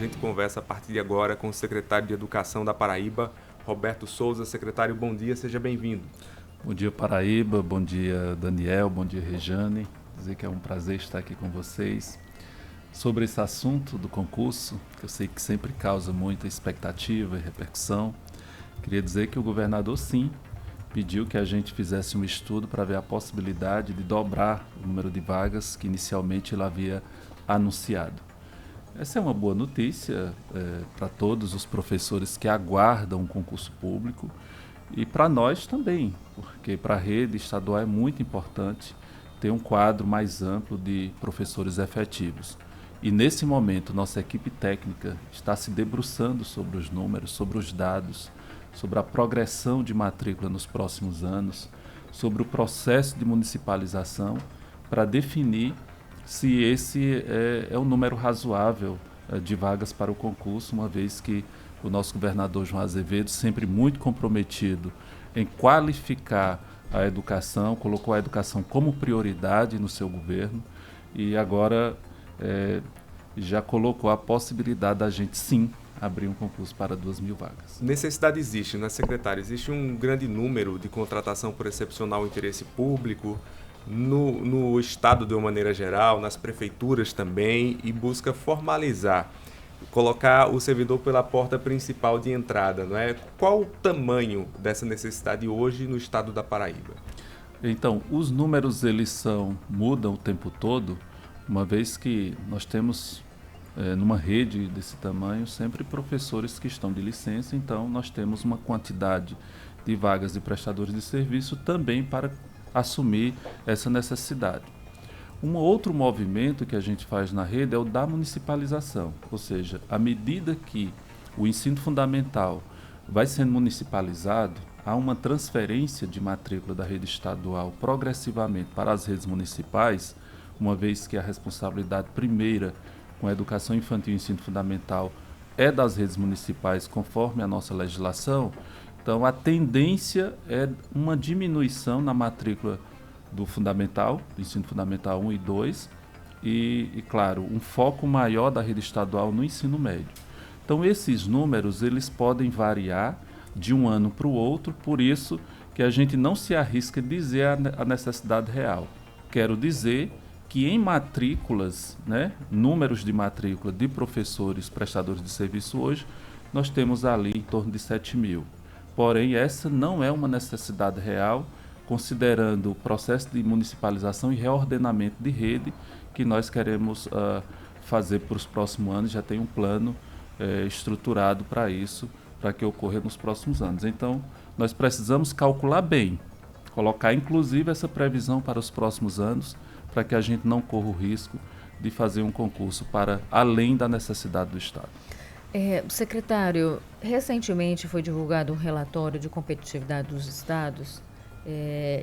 gente conversa a partir de agora com o secretário de Educação da Paraíba, Roberto Souza. Secretário, bom dia, seja bem-vindo. Bom dia, Paraíba, bom dia, Daniel, bom dia, Rejane. Dizer que é um prazer estar aqui com vocês. Sobre esse assunto do concurso, que eu sei que sempre causa muita expectativa e repercussão, queria dizer que o governador, sim, pediu que a gente fizesse um estudo para ver a possibilidade de dobrar o número de vagas que inicialmente ele havia anunciado. Essa é uma boa notícia para todos os professores que aguardam um concurso público e para nós também, porque para a rede estadual é muito importante ter um quadro mais amplo de professores efetivos. E nesse momento, nossa equipe técnica está se debruçando sobre os números, sobre os dados, sobre a progressão de matrícula nos próximos anos, sobre o processo de municipalização, para definir se esse é um número razoável de vagas para o concurso, uma vez que o nosso governador João Azevedo, sempre muito comprometido em qualificar a educação, colocou a educação como prioridade no seu governo e agora já colocou a possibilidade da gente, sim, abrir um concurso para 2.000 vagas. Necessidade existe, né, secretário? Existe um grande número de contratação por excepcional interesse público no Estado de uma maneira geral, nas prefeituras também, e busca formalizar, colocar o servidor pela porta principal de entrada, não é? Qual o tamanho dessa necessidade hoje no Estado da Paraíba? Então, os números mudam o tempo todo, uma vez que nós temos numa rede desse tamanho sempre professores que estão de licença, então nós temos uma quantidade de vagas de prestadores de serviço também para assumir essa necessidade. Um outro movimento que a gente faz na rede é o da municipalização, ou seja, à medida que o ensino fundamental vai sendo municipalizado, há uma transferência de matrícula da rede estadual progressivamente para as redes municipais, uma vez que a responsabilidade primeira com a educação infantil e ensino fundamental é das redes municipais, conforme a nossa legislação. Então, a tendência é uma diminuição na matrícula do fundamental, do ensino fundamental 1 e 2, e, claro, um foco maior da rede estadual no ensino médio. Então, esses números eles podem variar de um ano para o outro, por isso que a gente não se arrisca a dizer a necessidade real. Quero dizer que em matrículas, números de matrícula de professores prestadores de serviço hoje, nós temos ali em torno de 7.000. Porém, essa não é uma necessidade real, considerando o processo de municipalização e reordenamento de rede que nós queremos fazer para os próximos anos. Já tem um plano estruturado para isso, para que ocorra nos próximos anos. Então, nós precisamos calcular bem, colocar inclusive essa previsão para os próximos anos, para que a gente não corra o risco de fazer um concurso para além da necessidade do Estado. Secretário, recentemente foi divulgado um relatório de competitividade dos estados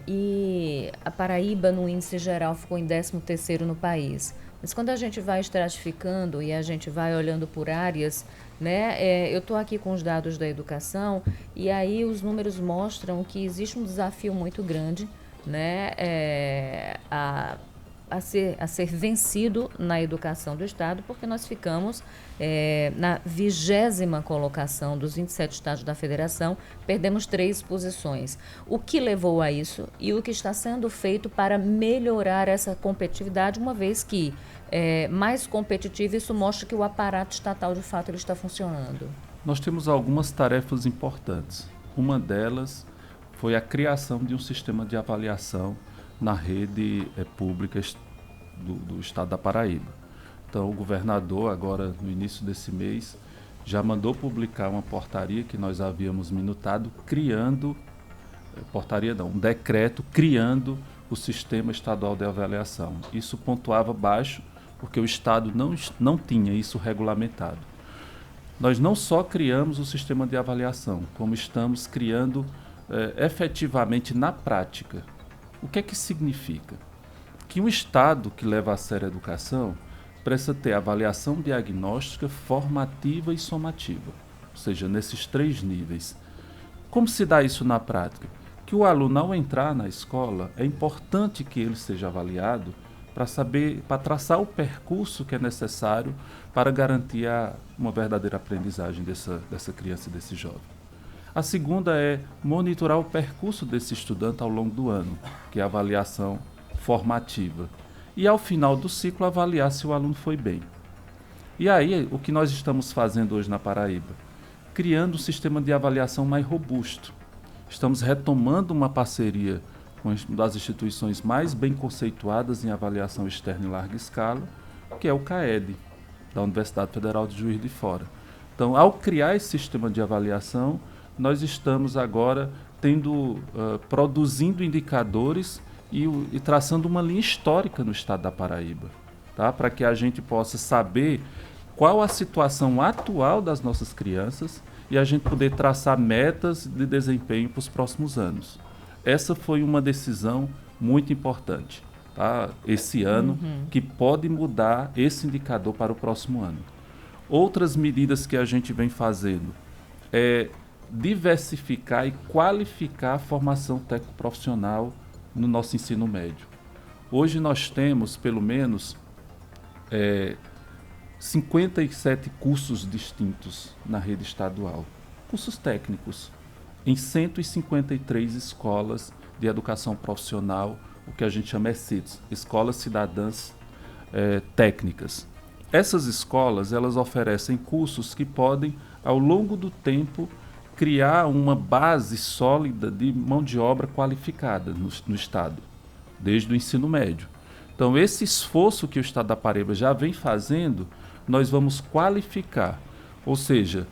e a Paraíba, no índice geral, ficou em 13º no país. Mas quando a gente vai estratificando e a gente vai olhando por áreas, eu estou aqui com os dados da educação e aí os números mostram que existe um desafio muito grande, a ser vencido na educação do Estado, porque nós ficamos na 20ª colocação dos 27 estados da Federação, perdemos 3 posições. O que levou a isso e o que está sendo feito para melhorar essa competitividade, uma vez que mais competitivo, isso mostra que o aparato estatal, de fato, ele está funcionando? Nós temos algumas tarefas importantes. Uma delas foi a criação de um sistema de avaliação na rede pública do Estado da Paraíba. Então, o governador, agora no início desse mês, já mandou publicar uma portaria que nós havíamos minutado, um decreto criando o Sistema Estadual de Avaliação. Isso pontuava baixo, porque o Estado não tinha isso regulamentado. Nós não só criamos o sistema de avaliação, como estamos criando efetivamente na prática. O que é que significa? Que um Estado que leva a sério a educação precisa ter avaliação diagnóstica, formativa e somativa, ou seja, nesses 3 níveis. Como se dá isso na prática? Que o aluno, ao entrar na escola, é importante que ele seja avaliado para traçar o percurso que é necessário para garantir uma verdadeira aprendizagem dessa criança e desse jovem. A segunda é monitorar o percurso desse estudante ao longo do ano, que é a avaliação formativa. E ao final do ciclo avaliar se o aluno foi bem. E aí, o que nós estamos fazendo hoje na Paraíba? Criando um sistema de avaliação mais robusto. Estamos retomando uma parceria com uma das instituições mais bem conceituadas em avaliação externa em larga escala, que é o CAED, da Universidade Federal de Juiz de Fora. Então, ao criar esse sistema de avaliação, nós estamos agora produzindo indicadores e traçando uma linha histórica no estado da Paraíba, tá? Para que a gente possa saber qual a situação atual das nossas crianças e a gente poder traçar metas de desempenho para os próximos anos. Essa foi uma decisão muito importante, tá? Esse ano, que pode mudar esse indicador para o próximo ano. Outras medidas que a gente vem fazendo é diversificar e qualificar a formação técnico-profissional no nosso ensino médio. Hoje nós temos, pelo menos, 57 cursos distintos na rede estadual, cursos técnicos, em 153 escolas de educação profissional, o que a gente chama ECITs, Escolas Cidadãs Técnicas. Essas escolas, elas oferecem cursos que podem, ao longo do tempo, criar uma base sólida de mão de obra qualificada no Estado, desde o ensino médio. Então, esse esforço que o Estado da Paraíba já vem fazendo, nós vamos qualificar. Ou seja,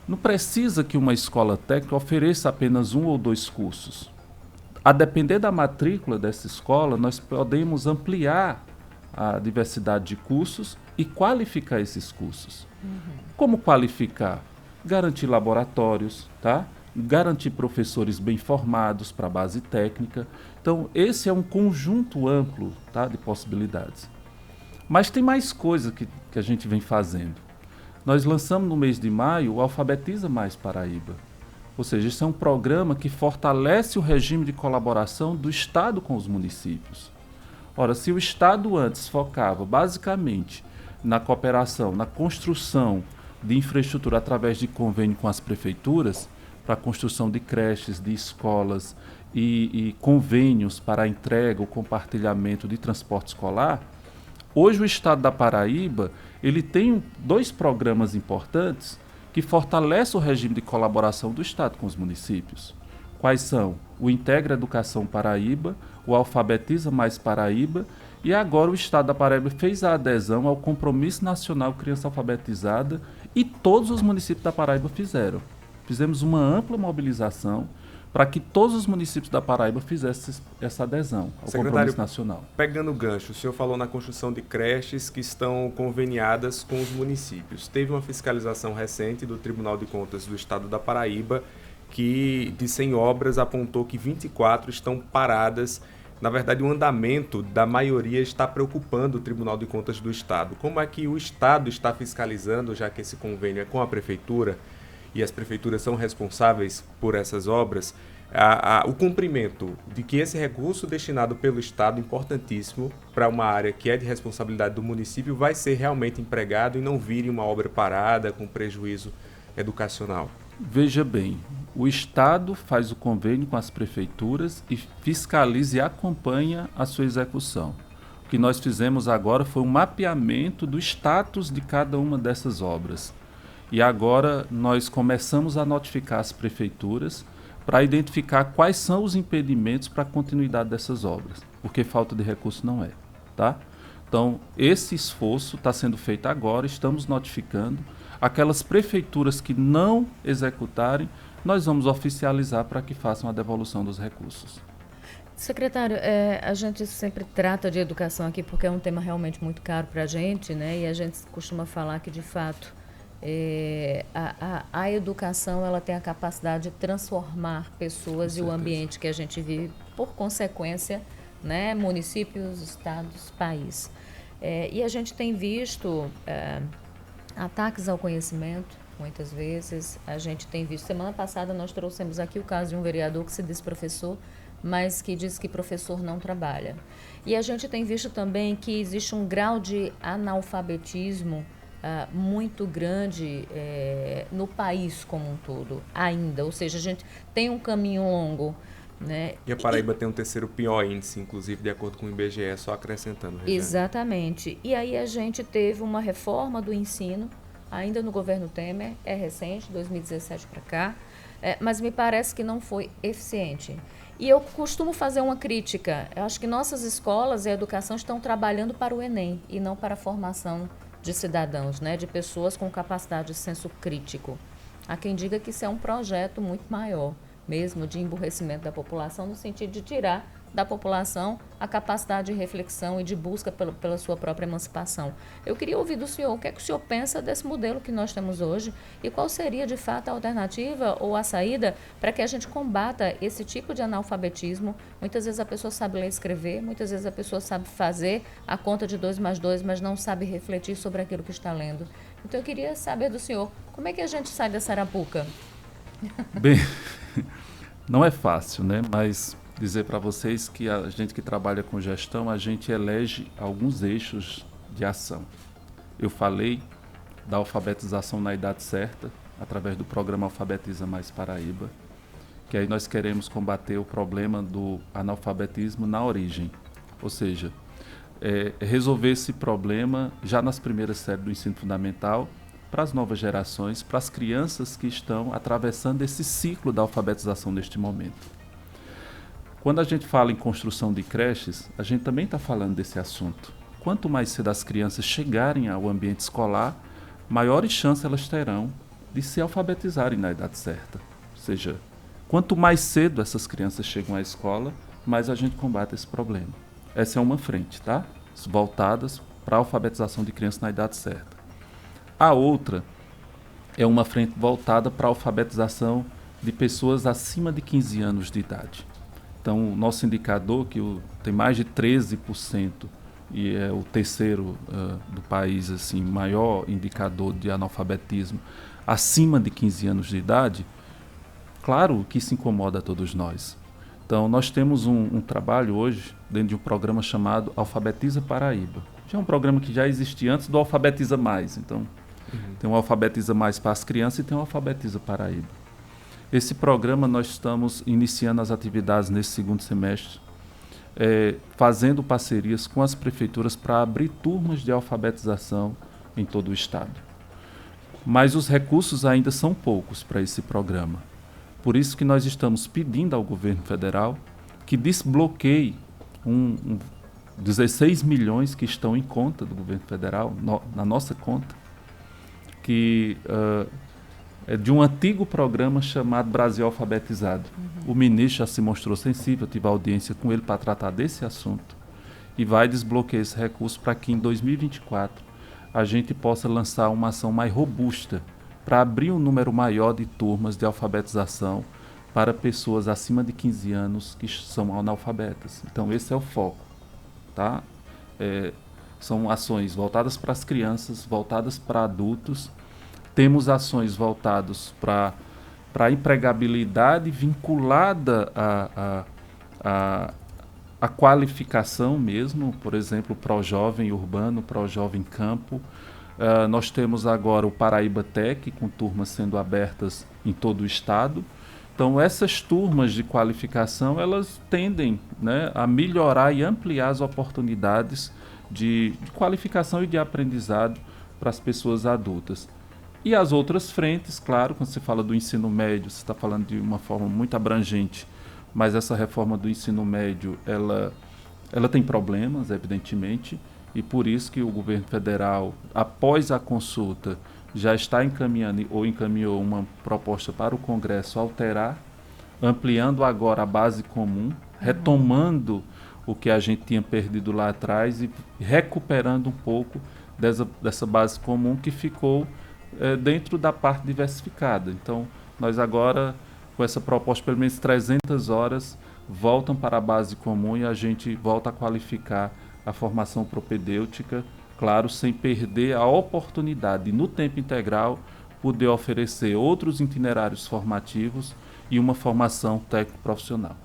não precisa que uma escola técnica ofereça apenas 1 ou 2 cursos. A depender da matrícula dessa escola, nós podemos ampliar a diversidade de cursos e qualificar esses cursos. Como qualificar? Garantir laboratórios, tá? Garantir professores bem formados para a base técnica. Então, esse é um conjunto amplo, tá, de possibilidades. Mas tem mais coisa que a gente vem fazendo. Nós lançamos no mês de maio o Alfabetiza Mais Paraíba. Ou seja, isso é um programa que fortalece o regime de colaboração do Estado com os municípios. Ora, se o Estado antes focava basicamente na cooperação, na construção de infraestrutura através de convênio com as prefeituras, para a construção de creches, de escolas e convênios para a entrega ou compartilhamento de transporte escolar, hoje o Estado da Paraíba ele tem 2 programas importantes que fortalecem o regime de colaboração do Estado com os municípios. Quais são? O Integra Educação Paraíba, o Alfabetiza Mais Paraíba, e agora o Estado da Paraíba fez a adesão ao Compromisso Nacional Criança Alfabetizada e todos os municípios da Paraíba fizeram. Fizemos uma ampla mobilização para que todos os municípios da Paraíba fizessem essa adesão ao Compromisso Nacional. Pegando o gancho, o senhor falou na construção de creches que estão conveniadas com os municípios. Teve uma fiscalização recente do Tribunal de Contas do Estado da Paraíba que, de 100 obras, apontou que 24 estão paradas. Na verdade, o andamento da maioria está preocupando o Tribunal de Contas do Estado. Como é que o Estado está fiscalizando, já que esse convênio é com a Prefeitura e as prefeituras são responsáveis por essas obras, o cumprimento de que esse recurso destinado pelo Estado, importantíssimo para uma área que é de responsabilidade do município, vai ser realmente empregado e não vire uma obra parada com prejuízo educacional? Veja bem, o Estado faz o convênio com as prefeituras e fiscaliza e acompanha a sua execução. O que nós fizemos agora foi um mapeamento do status de cada uma dessas obras. E agora nós começamos a notificar as prefeituras para identificar quais são os impedimentos para a continuidade dessas obras, porque falta de recurso não é, tá? Então, esse esforço está sendo feito agora, estamos notificando. Aquelas prefeituras que não executarem, nós vamos oficializar para que façam a devolução dos recursos. Secretário, a gente sempre trata de educação aqui porque é um tema realmente muito caro para a gente, né? E a gente costuma falar que, de fato, a educação ela tem a capacidade de transformar pessoas e o ambiente que a gente vive, por consequência, né? Municípios, estados, país. E a gente tem visto ataques ao conhecimento, muitas vezes. A gente tem visto, semana passada nós trouxemos aqui o caso de um vereador que se diz professor, mas que diz que professor não trabalha. E a gente tem visto também que existe um grau de analfabetismo muito grande no país como um todo, ainda. Ou seja, a gente tem um caminho longo. Né? E a Paraíba tem um terceiro pior índice, inclusive, de acordo com o IBGE, só acrescentando. Regiane. Exatamente. E aí a gente teve uma reforma do ensino, ainda no governo Temer, é recente, 2017 para cá, mas me parece que não foi eficiente. E eu costumo fazer uma crítica. Eu acho que nossas escolas e a educação estão trabalhando para o Enem e não para a formação de cidadãos, né? De pessoas com capacidade de senso crítico. Há quem diga que isso é um projeto muito maior, mesmo de emburrecimento da população, no sentido de tirar da população a capacidade de reflexão e de busca pela sua própria emancipação. Eu queria ouvir do senhor o que é que o senhor pensa desse modelo que nós temos hoje e qual seria, de fato, a alternativa ou a saída para que a gente combata esse tipo de analfabetismo. Muitas vezes a pessoa sabe ler e escrever, muitas vezes a pessoa sabe fazer a conta de 2 mais 2, mas não sabe refletir sobre aquilo que está lendo. Então eu queria saber do senhor, como é que a gente sai dessa arapuca? Bem, não é fácil, né? Mas dizer para vocês que a gente que trabalha com gestão, a gente elege alguns eixos de ação. Eu falei da alfabetização na idade certa, através do programa Alfabetiza Mais Paraíba, que aí nós queremos combater o problema do analfabetismo na origem, ou seja, resolver esse problema já nas primeiras séries do ensino fundamental, para as novas gerações, para as crianças que estão atravessando esse ciclo da alfabetização neste momento. Quando a gente fala em construção de creches, a gente também está falando desse assunto. Quanto mais cedo as crianças chegarem ao ambiente escolar, maiores chances elas terão de se alfabetizarem na idade certa. Ou seja, quanto mais cedo essas crianças chegam à escola, mais a gente combate esse problema. Essa é uma frente, tá? Voltadas para a alfabetização de crianças na idade certa. A outra é uma frente voltada para a alfabetização de pessoas acima de 15 anos de idade. Então, o nosso indicador, que tem mais de 13%, e é o terceiro do país, assim, maior indicador de analfabetismo, acima de 15 anos de idade, claro que isso incomoda a todos nós. Então, nós temos um trabalho hoje, dentro de um programa chamado Alfabetiza Paraíba. Já é um programa que já existia antes do Alfabetiza Mais. Então, tem um Alfabetiza Mais para as crianças e tem um Alfabetiza Paraíba. Esse programa nós estamos iniciando as atividades nesse segundo semestre, fazendo parcerias com as prefeituras para abrir turmas de alfabetização em todo o estado. Mas os recursos ainda são poucos para esse programa. Por isso que nós estamos pedindo ao governo federal que desbloqueie 16 milhões que estão em conta do governo federal, na nossa conta, que é de um antigo programa chamado Brasil Alfabetizado. O ministro já se mostrou sensível, eu tive audiência com ele para tratar desse assunto e vai desbloquear esse recurso para que em 2024 a gente possa lançar uma ação mais robusta para abrir um número maior de turmas de alfabetização para pessoas acima de 15 anos que são analfabetas. Então esse é o foco, tá? São ações voltadas para as crianças, voltadas para adultos. Temos ações voltadas para a empregabilidade vinculada à qualificação mesmo, por exemplo, Projovem Urbano, Projovem Campo. Nós temos agora o Paraíba Tech, com turmas sendo abertas em todo o estado. Então, essas turmas de qualificação, elas tendem, né, a melhorar e ampliar as oportunidades de qualificação e de aprendizado para as pessoas adultas. E as outras frentes, claro, quando você fala do ensino médio, você está falando de uma forma muito abrangente, mas essa reforma do ensino médio, ela tem problemas, evidentemente, e por isso que o governo federal, após a consulta, já está encaminhando ou encaminhou uma proposta para o Congresso alterar, ampliando agora a base comum, retomando o que a gente tinha perdido lá atrás e recuperando um pouco dessa base comum que ficou dentro da parte diversificada. Então, nós agora, com essa proposta, pelo menos 300 horas, voltam para a base comum e a gente volta a qualificar a formação propedêutica, claro, sem perder a oportunidade, no tempo integral, poder oferecer outros itinerários formativos e uma formação técnico-profissional.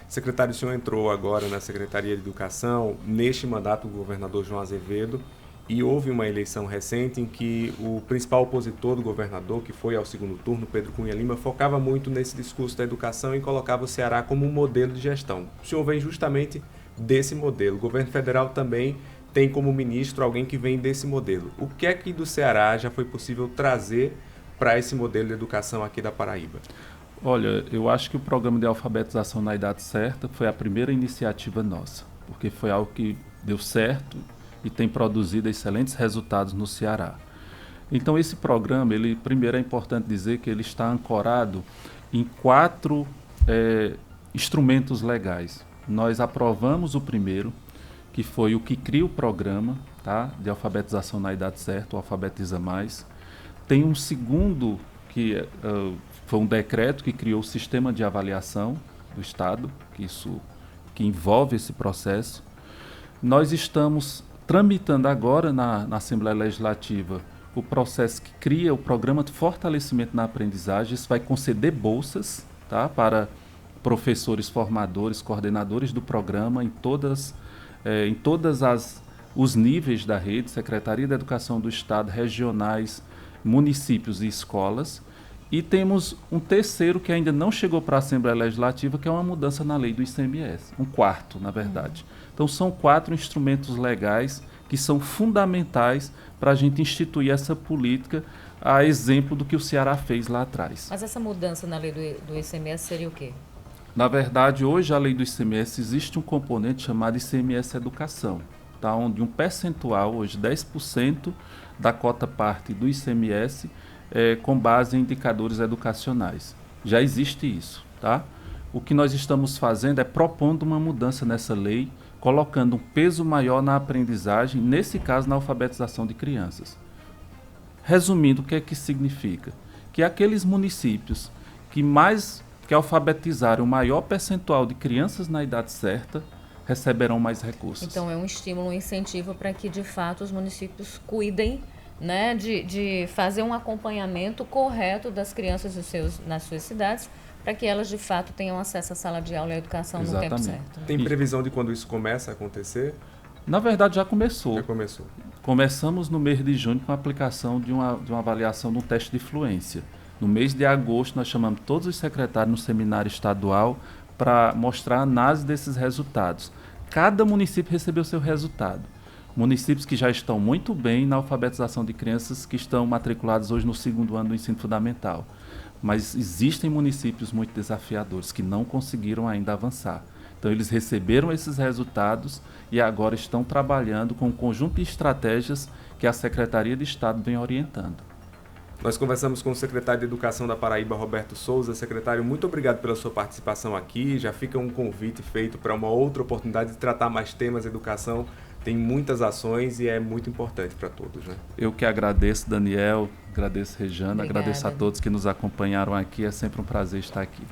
Secretário, o senhor entrou agora na Secretaria de Educação, neste mandato do governador João Azevedo, e houve uma eleição recente em que o principal opositor do governador, que foi ao segundo turno, Pedro Cunha Lima, focava muito nesse discurso da educação e colocava o Ceará como um modelo de gestão. O senhor vem justamente desse modelo. O governo federal também tem como ministro alguém que vem desse modelo. O que é que do Ceará já foi possível trazer para esse modelo de educação aqui da Paraíba? Olha, eu acho que o programa de alfabetização na idade certa foi a primeira iniciativa nossa, porque foi algo que deu certo e tem produzido excelentes resultados no Ceará. Então esse programa, primeiro é importante dizer que ele está ancorado em 4 instrumentos legais. Nós aprovamos o primeiro, que foi o que cria o programa, tá, de alfabetização na idade certa, o Alfabetiza Mais. Tem um segundo, que foi um decreto que criou o sistema de avaliação do Estado, que envolve esse processo. Nós estamos tramitando agora na Assembleia Legislativa o processo que cria o programa de fortalecimento na aprendizagem. Isso vai conceder bolsas, tá, para professores formadores, coordenadores do programa em todos os níveis da rede, Secretaria da Educação do Estado, regionais, municípios e escolas. E temos um terceiro que ainda não chegou para a Assembleia Legislativa, que é uma mudança na lei do ICMS, um quarto, na verdade. Então são 4 instrumentos legais que são fundamentais para a gente instituir essa política, a exemplo do que o Ceará fez lá atrás. Mas essa mudança na lei do ICMS seria o quê? Na verdade, hoje a lei do ICMS existe um componente chamado ICMS Educação, tá? Onde um percentual, hoje 10% da cota parte do ICMS com base em indicadores educacionais. Já existe isso, tá? O que nós estamos fazendo é propondo uma mudança nessa lei, colocando um peso maior na aprendizagem, nesse caso na alfabetização de crianças. Resumindo, o que é que significa? Que aqueles municípios que alfabetizarem o maior percentual de crianças na idade certa receberão mais recursos. Então é um estímulo, um incentivo para que de fato os municípios cuidem, né, de fazer um acompanhamento correto das crianças nas suas cidades, para que elas de fato tenham acesso à sala de aula e à educação no tempo certo. Tem previsão de quando isso começa a acontecer? Na verdade já começou. Já começou. Começamos no mês de junho com a aplicação de uma avaliação de um teste de fluência. No mês de agosto nós chamamos todos os secretários no seminário estadual para mostrar a análise desses resultados. Cada município recebeu seu resultado. Municípios que já estão muito bem na alfabetização de crianças que estão matriculados hoje no 2º ano do ensino fundamental. Mas existem municípios muito desafiadores que não conseguiram ainda avançar. Então eles receberam esses resultados e agora estão trabalhando com um conjunto de estratégias que a Secretaria de Estado vem orientando. Nós conversamos com o secretário de Educação da Paraíba, Roberto Souza. Secretário, muito obrigado pela sua participação aqui. Já fica um convite feito para uma outra oportunidade de tratar mais temas de educação. Tem muitas ações e é muito importante para todos, né? Eu que agradeço, Daniel, agradeço, Rejana, Obrigada. Agradeço a todos que nos acompanharam aqui. É sempre um prazer estar aqui.